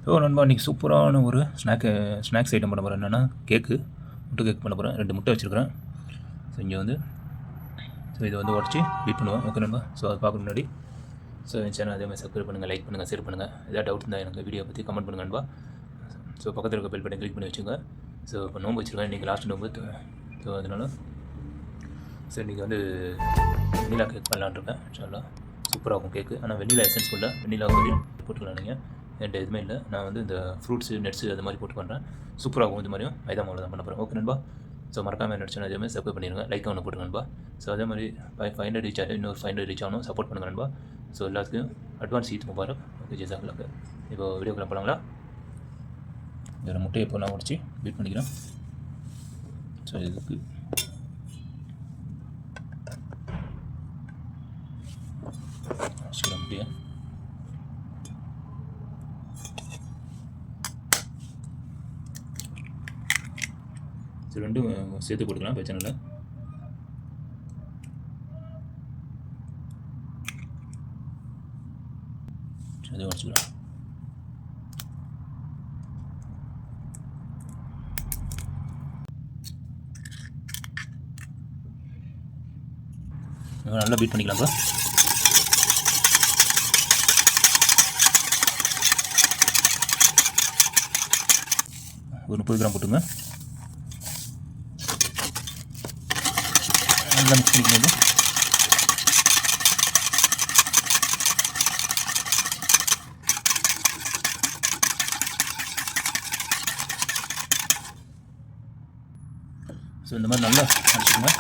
நண்பா இன்றைக்கி சூப்பரான ஒரு ஸ்நாக்ஸ் ஐட்டம் பண்ண போகிறேன். என்னென்னா முட்டை கேக் பண்ண போகிறேன். 2 முட்டை வச்சுருக்கிறேன். ஸோ இங்கே வந்து இதை வந்து உடச்சி பீட் பண்ணுவேன். ஓகே நண்பா. ஸோ அது பார்க்க முன்னாடி என் சேனல் அதே மாதிரி சப்ஸ்கிரைப் பண்ணுங்கள், லைக் பண்ணுங்கள், ஷேர் பண்ணுங்கள். ஏதாவது டவுட் இருந்தால் எனக்கு வீடியோ பற்றி கமெண்ட் பண்ணுங்கள் நண்பா. ஸோ பக்கத்தில் இருக்க பெல் பட்டன் கிளிக் பண்ணி வச்சுங்க. ஸோ இப்போ நோம்பு வச்சுருக்கேன். இன்றைக்கி லாஸ்ட் நோம்பு. ஸோ அதனால் இன்றைக்கி வந்து வெண்ணிலா கேக் பண்ணலான்ட்ருக்கேன். இன்ஷால்லா சூப்பராக இருக்கும் கேக்கு. ஆனால் வெண்ணிலா எசன்ஸ் இல்லை, வெண்ணிலா வந்து போட்டுக்கலாம் நீங்கள். என்கிட்ட எதுவுமே இல்லை. நான் வந்து இந்த ஃப்ரூட்ஸு நட்ஸு அது மாதிரி போட்டு பண்ணுறேன். சூப்பராகும். இது மாதிரியும் மைதா மாவில் தான் பண்ண போகிறேன். ஓகே நண்பா. ஸோ மறக்காமல் என்ன நடிச்சா அதே மாதிரி சப்ஸ்கிரைப் பண்ணிடுங்க, லைக் ஒன்று போட்டுருங்க நண்பா. ஸோ அதே மாதிரி 500 ரீச் ஆகிடும். இன்னொரு 500 ரீச் ஆகணும். சப்போர்ட் பண்ணுங்கள் நண்பா. ஸோ எல்லாத்துக்கும் அட்வான்ஸ் ஈத் முபாரக். ஓகே ஜஸாக்கல்லாஹ். இப்போ வீடியோக்குள்ள போகலாங்களா? இதில் முட்டையை இப்போ நான் உடச்சி பீட் பண்ணிக்கிறேன். ஸோ இதுக்கு வச்சுக்கிறேன் முட்டையை. ஸோ ரெண்டும் சேர்த்து போட்டுக்கலாம், பிரச்சனை இல்லை. அதை உடச்சிக்கலாம். நல்லா பீட் பண்ணிக்கலாம்ப்பா. ஒரு 30 கிராம் போட்டுங்க. நல்லா மிக்ஸ் பண்ணிக்கணும். ஸோ இந்த மாதிரி நல்லா அடிச்சுக்கோங்க.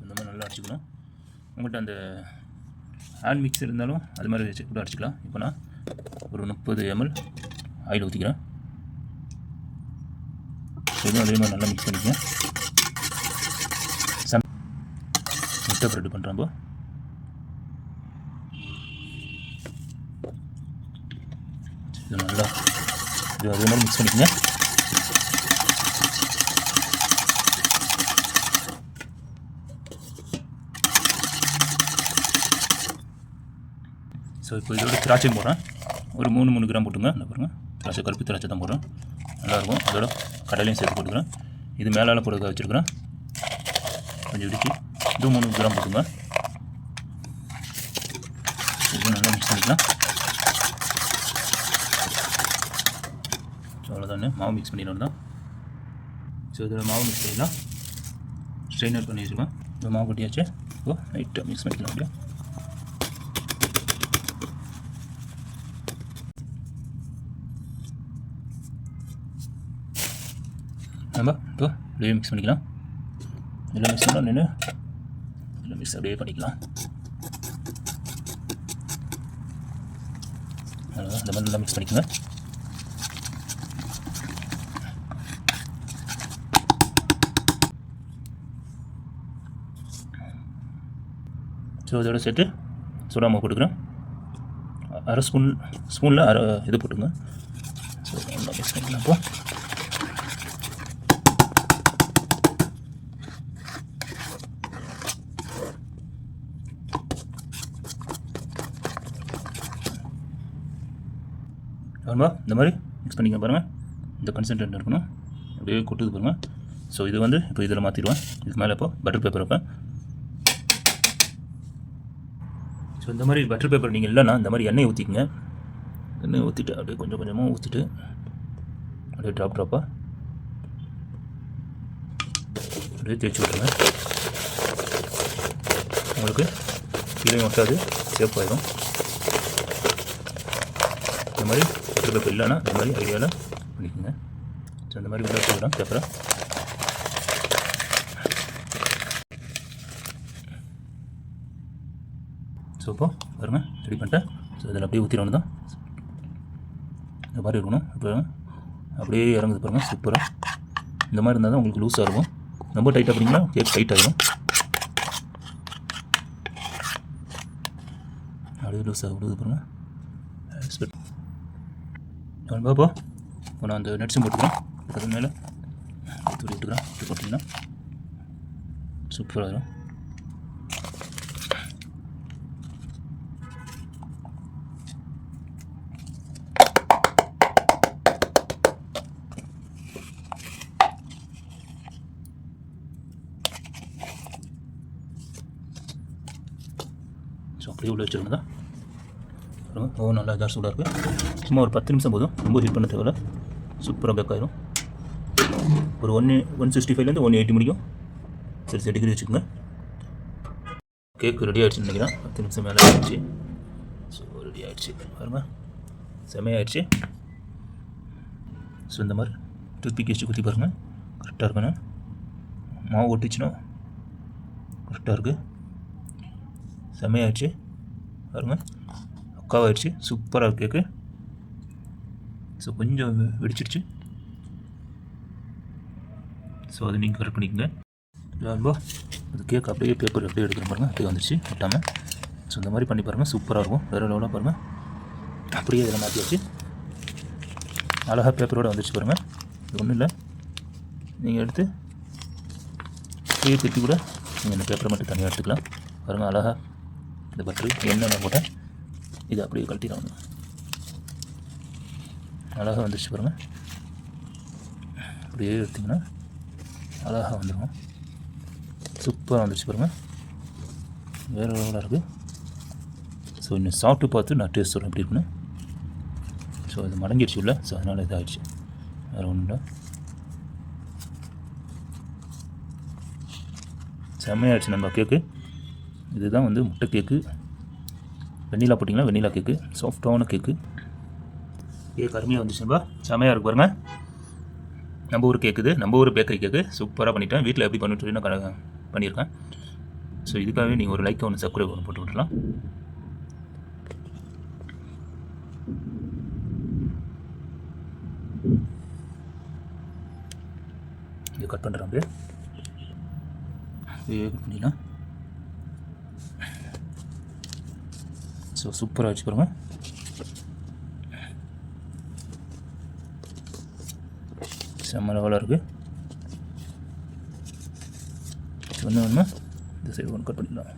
இந்த மாதிரி நல்லா அடிச்சுக்கணும். உங்கள்கிட்ட அந்த ஹேண்ட் மிக்ஸ் இருந்தாலும் அது மாதிரி வச்சு கூட அடிச்சுக்கலாம். இப்போ நான் ஒரு 30 ml ஆயில் ஊற்றிக்கிறேன். இதுவும் அதே மாதிரி நல்லா மிக்ஸ் பண்ணிக்கங்க. முட்டை ப்ரெட் பண்ணுறப்போ இது நல்லா அதே மாதிரி மிக்ஸ் பண்ணிக்கங்க. ஸோ இப்போ இதோட திராட்சை போடுறேன். ஒரு 3 கிராம் போட்டுங்க. என்ன பாருங்கள், திராட்சை கருப்பு திராட்சை தான் போடுறேன். நல்லாயிருக்கும். அதோட கடலையும் சேர்த்து போட்டுக்கிறேன். இது மேலால் போடுறதுக்காக வச்சுருக்கிறேன். கொஞ்சம் இடிச்சு இது 3 கிராம் போட்டுங்க. இது நல்லா மிக்ஸ் பண்ணிக்கலாம். ஸோ அவ்வளோதானே, மாவு மிக்ஸ் பண்ணிடணும் தான். ஸோ இதில் மாவு மிக்ஸ் பண்ணிடலாம். ஸ்ட்ரெயினர் பண்ணி வச்சுருக்கேன். இப்போ மாவு கட்டியாச்சு. இப்போ லைட்டாக மிக்ஸ் பண்ணிக்கலாம். அப்படியே நம்ம இப்போ அப்படியே மிக்ஸ் பண்ணிக்கலாம். எல்லாம் மிக்ஸ் பண்ணலாம். நின்று எல்லாம் மிக்ஸ் அப்படியே பண்ணிக்கலாம். அவ்வளோதான். இந்த மாதிரி நல்லா மிக்ஸ் பண்ணிக்கோங்க. ஸோ இதோட சேர்த்து சோடா மாவு போட்டுக்கிறேன். அரை ஸ்பூனில் அரை இது போட்டுங்க. ஸோ நல்லா மிக்ஸ் பண்ணிக்கலாம். இப்போ இந்த மாதிரி மிக்ஸ் பண்ணிக்க பாருங்கள். இந்த கன்சன்ட்ரேட் இருக்கணும். அப்படியே கொட்டுது பாருங்கள். ஸோ இது வந்து இப்போ இதில் மாற்றிடுவேன். இதுக்கு மேலே இப்போ பட்டர் பேப்பர் வைப்பேன். ஸோ இந்த மாதிரி பட்டர் பேப்பர் நீங்கள் இல்லைன்னா இந்த மாதிரி எண்ணெய் ஊற்றிக்கங்க. எண்ணெய் ஊற்றிட்டு அப்படியே கொஞ்சம் கொஞ்சமாக ஊற்றிட்டு அப்படியே ட்ராப்பாக அப்படியே தேய்ச்சி விட்டுருங்க. உங்களுக்கு கீழே ஒட்டாது, சேஃப் ஆகிடும். இந்த மாதிரி பட்டர் பேப்பர் இல்லைன்னா இந்த மாதிரி ஐடியாவில் பண்ணிக்கோங்க. ஸோ இந்த மாதிரி உள்ள வச்சுக்கிறோம் பேப்பரை. ஸோ இப்போ பாருங்கள் ரெடி பண்ணிட்டேன். ஸோ இதில் அப்படியே ஊற்றிடணும் தான். இந்த மாதிரி இருக்கணும். இப்போ அப்படியே இறங்குது பாருங்கள். சூப்பராக இந்த மாதிரி இருந்தால் தான் உங்களுக்கு லூஸாக இருக்கும். ரொம்ப டைட்டாக பண்ணிங்கன்னா கேக் டைட் ஆகிடும். அப்படியே லூஸாக விடுது பாருங்கள். பாப்பா இப்போ நான் அந்த நட்ஸும் போட்டுக்கிறேன். அது மேலே தூரி விட்டுக்கிறேன். இது போட்டிங்கன்னா சூப்பராக இருக்கும். அப்படியே உள்ள வச்சுருங்க தான் ஓ நல்லா இதாக சூடாக இருக்குது. சும்மா ஒரு 10 நிமிஷம் போதும், ரொம்ப ஹீட் பண்ண தேவையில்ல. சூப்பராக பேக் ஆகிடும். ஒரு 165லேருந்து 180 முடியும். சரி டிகிரி வச்சுக்கோங்க. கேக் ரெடி ஆகிடுச்சுன்னு நினைக்கிறேன். 10 நிமிஷம் மேலே ஆகிடுச்சு. ஸோ ரெடி ஆகிடுச்சு பாருங்க, செமையாகிடுச்சு. ஸோ இந்த மாதிரி டூத்பிக் வச்சு குத்தி பாருங்கள், கரெக்டாக இருக்கணும். மாவு ஒட்டிச்சுன்னா கரெக்டாக இருக்குது. செமையாகிடுச்சு பாருங்கள், அக்காவாகிடுச்சு. சூப்பராக இருக்குது கேக்கு. ஸோ கொஞ்சம் வெடிச்சிடுச்சு. ஸோ அது நீங்கள் கரெக்ட் பண்ணிக்கோங்க. ரொம்ப அது கேக் அப்படியே பேப்பர் அப்படியே எடுக்கிற பாருங்கள், அப்படியே வந்துடுச்சு விட்டாமல். ஸோ இந்த மாதிரி பண்ணி பாருங்கள், சூப்பராக இருக்கும். வேறு லெவலாக பாருங்கள், அப்படியே இதில் மாற்றி வச்சு அழகாக பேப்பரோடு வந்துடுச்சு பாருங்கள். இது ஒன்றும் இல்லை, நீங்கள் எடுத்து அப்படியே திருப்பி கூட நீங்கள் இந்த பேப்பரை மட்டும் தனியாக எடுத்துக்கலாம். பாருங்கள் அழகாக இந்த பட்டரு எண்ணெய் போட்டேன், இதை அப்படியே கழட்டிடுவாங்க. அழகாக வந்துடுச்சு பாருங்கள். அப்படியே எடுத்திங்கன்னா அழகாக வந்துடும். சூப்பராக வந்துடுச்சு பாருங்கள், வேறு லெவலாக இருக்குது. ஸோ இன்னும் சாப்பிட்டு பார்த்து நான் டேஸ்ட் சொல்கிறேன் எப்படி இருக்குன்னு. ஸோ இது மடங்கிடுச்சு இல்லை, ஸோ அதனால் இதாகிடுச்சு, வேறு ஒன்றும் இல்லை. செம்மையாகிடுச்சு நம்ம கேக்கு. இதுதான் வந்து முட்டை கேக்கு. வெண்ணிலா போட்டிங்கன்னா வெண்ணிலா கேக்கு, சாஃப்டான கேக்கு. கேக் அருமையாக வந்துச்சு நம்ம, செம்மையாக இருக்கு பாருங்கள். நம்ம ஊர் கேக்கு இது, நம்ம ஊர் பேக்கரி கேக்கு. சூப்பராக பண்ணிட்டேன். வீட்டில் எப்படி பண்ணிட்டு நான் பண்ணியிருக்கேன். ஸோ இதுக்காகவே நீங்கள் ஒரு லைக் ஒன்று சப்ஸ்கிரைப் ஒன்று போட்டு விட்டுலாம். இது கட் பண்ணுறேன் அப்படியே கட் பண்ணிடலாம். ஸோ சூப்பராக வச்சு பாருங்கள். செம்ம லெவலாக இருக்குது. ஒன்று ஒன்று இந்த சைடு ஒன்று கட் பண்ணிடலாம்.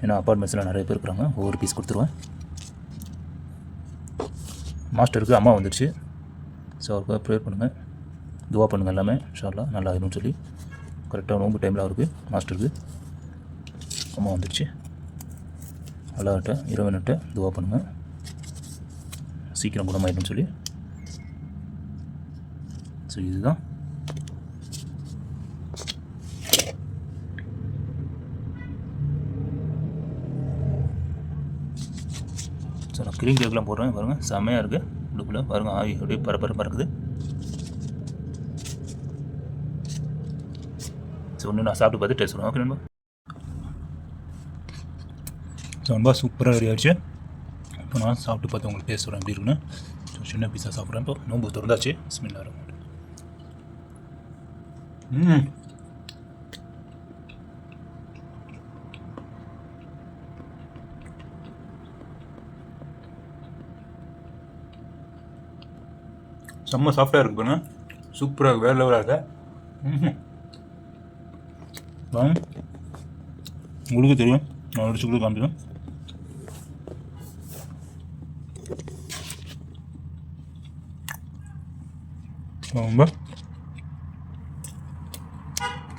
ஏன்னா அப்பார்ட்மெண்ட்ஸில் நிறைய பேர் இருக்கிறாங்க, ஒவ்வொரு பீஸ் கொடுத்துருவேன். மாஸ்டருக்கு அம்மா வந்துடுச்சு. ஸோ அவருக்கு ப்ரேயர் பண்ணுங்கள், துவா பண்ணுங்கள், எல்லாமே இன்ஷா அல்லாஹ் நல்லா ஆகிடும்னு சொல்லி. கரெக்டாக நோம்பு டைமில் அவருக்கு மாஸ்டருக்கு அம்மா வந்துடுச்சு. அல்லாஹ்கிட்ட இறைவன்கிட்ட துவா பண்ணுங்கள், சீக்கிரம் குணமாயிடும்னு சொல்லி. ஸோ இதுதான் ஸோ நான் க்ரீம் கேக்லாம் போடுறேன் பாருங்கள், செம்மையாக இருக்குது. உள்ளுக்குள்ளே பாருங்கள் ஆவி அப்படியே பறக்குது. ஸோ ஒன்று நான் சாப்பிட்டு பார்த்து டேஸ்ட் பண்ணுவேன். ஓகே நண்பா. ஸோ ரொம்ப சூப்பராக ரெடி ஆகிடுச்சு. இப்போ நான் சாப்பிட்டு பார்த்து உங்களுக்கு டேஸ்ட் வரேன் எப்படி இருக்குன்னு. ஸோ சின்ன பீஸாக சாப்பிட்றேன். இப்போ நோம்பு திறந்தாச்சு. பிஸ்மில்லாஹ் ரஹ்மான் ரஹீம். செம்ம சாஃப்டாக இருக்கு பாருங்க, சூப்பராக வேறு லெவலாக இருக்கு. உங்களுக்கு தெரியும், நான் அடிச்சு கூட காமிக்கிறேன். ரொம்ப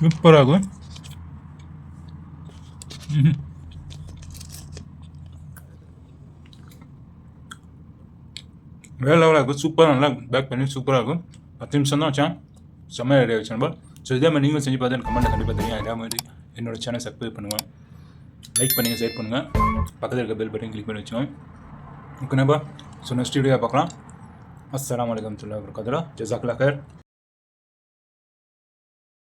சூப்பராக இருக்கும். வேறு லெவலாக இருக்கும். சூப்பராக நல்லா பேக் பண்ணி சூப்பராக இருக்கும். 10 நிமிஷம் தான் வச்சேன், செம்மையாக ரெடி ஆகிடுச்சு நண்பா. ஸோ இதே மாதிரி நீங்களும் செஞ்சு பார்த்து எனக்கு கமெண்ட்டில் கண்டிப்பாக தெரியும். அதே மாதிரி என்னோடய சேனல் சப்ஸ்கிரைப் பண்ணுங்கள், லைக் பண்ணுங்கள், ஷேர் பண்ணுங்கள், பக்கத்தில் இருக்க பெல் பட்டன் கிளிக் பண்ணி வச்சுக்கோங்க. ஓகே நண்பா. ஸோ நெக்ஸ்ட் வீடியோ பார்க்கலாம். அஸ்ஸலாமு அலைக்கும் வரஹ்மத்துல்லாஹி வபரகாத்துஹு. ஜஸாக்கல்லாஹ் கைர்.